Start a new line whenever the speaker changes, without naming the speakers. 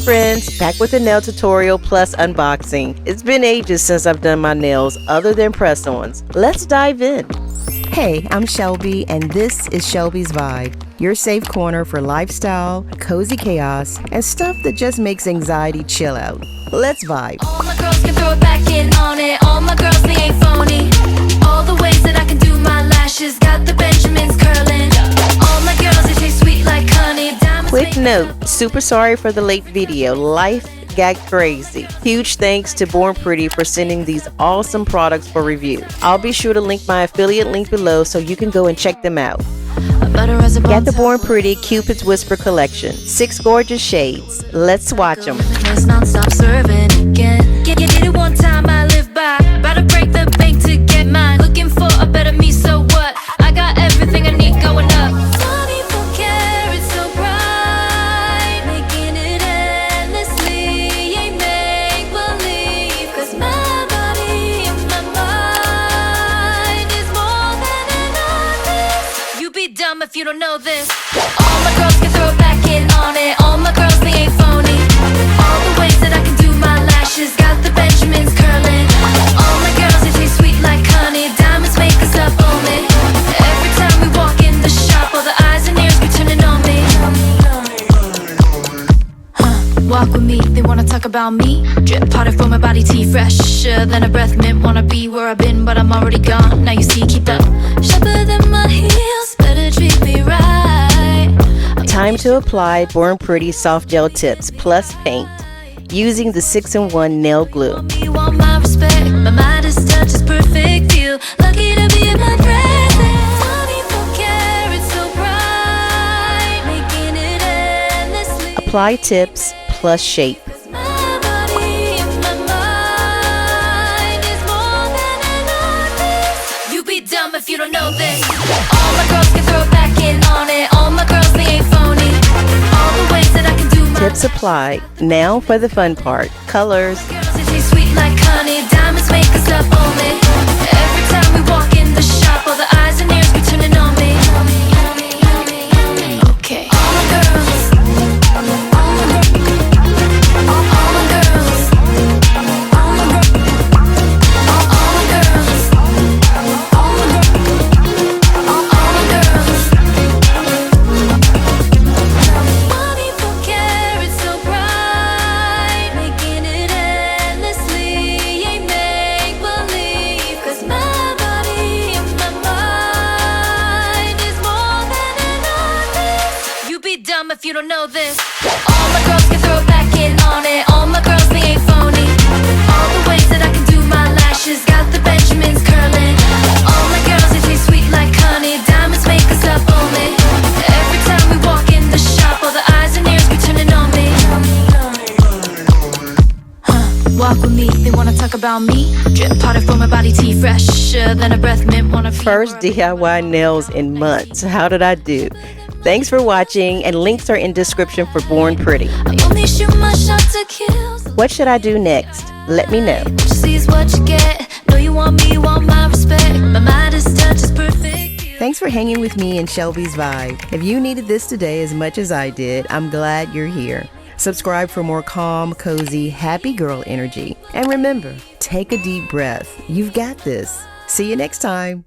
friends, back with a nail tutorial plus unboxing. It's been ages since I've done my nails other than press-ons. Let's dive in. Hey, I'm Shelby and this is Shelby's Vibe, your safe corner for lifestyle, cozy chaos, and stuff that just makes anxiety chill out. Let's vibe.
All my girls can throw it back in on it. All my girls, they ain't phony. All the ways that I can do my lashes, got the Benjamins curling. All my girls, they taste sweet like honey.
Quick note, super sorry for the late video. Life got crazy. Huge thanks to BornPretty for sending these awesome products for review. I'll be sure to link my affiliate link below so you can go and check them out. Get the BornPretty Cupid's Whisper collection. 6 gorgeous shades. Let's watch them.
Non-stop serving again. Get it one time, I live by. About to break the bank to get mine. Looking for a better me, so what? I got everything I need going up. 24 carats so bright, making it endlessly. Ain't make believe, 'cause my body and my mind is more than an artist. You be dumb if you don't know this. All my girls can throw it back in on it. All my girls, they ain't phony. All the ways that I can do my lashes, got the Benjamins curling. All my girls, they taste sweet like honey. Diamonds make us up only. Every time we walk in the shop, all the eyes and ears be turning on me. Walk with me, they wanna talk about me. Drip powder for my body, tea fresher than a breath mint. Wanna be where I've been, but I'm already gone. Now you see, keep up. Sharper than my heels, better treat me right.
Time to apply BornPretty soft gel tips plus paint using the 6-in-1 nail glue.
You want my respect, my Midas touch is perfect. Feel lucky to be in my presence. 24 carats so bright, making it endlessly.
Apply tips plus shape.
My body and my mind is more than an artist. You be dumb if you don't know this. All my girls can throw it back in on it. All my girls, they ain't phony. All the ways that I can do my
Tips applied. Now for the fun part, colors.
girls, they taste sweet like honey. Diamonds make us up only. Every time we walk in the shop, all the eyes and ears be turning on me. Okay. All my girls. All my girls. All my girls. All my girls. All my girls. 24 carats so bright, making it endlessly. Ain't make believe, 'cause my body and my mind is more than an artist. You be dumb if you don't know this. All my girls can throw it back in on it. All my girls, they ain't phony. All the ways that I can do my lashes, got the Benjamins curling. All my girls, they taste sweet like honey. Diamonds make us up only. Every time we walk in the shop, all the eyes and ears be turning on me. Walk with me, they wanna talk about me. Drip powder for my body, tea fresher than a breath mint. Wanna be
First DIY nails in months. How did I do? Thanks for watching, and links are in description for BornPretty.
I only shoot my shot to kill.
What should I do next? Let me know.
What you see is what you get. Know you want me, you want my respect. My Midas touch is perfect.
Thanks for hanging with me in Shelby's Vibe. If you needed this today as much as I did, I'm glad you're here. Subscribe for more calm, cozy, happy girl energy. And remember, take a deep breath. You've got this. See you next time.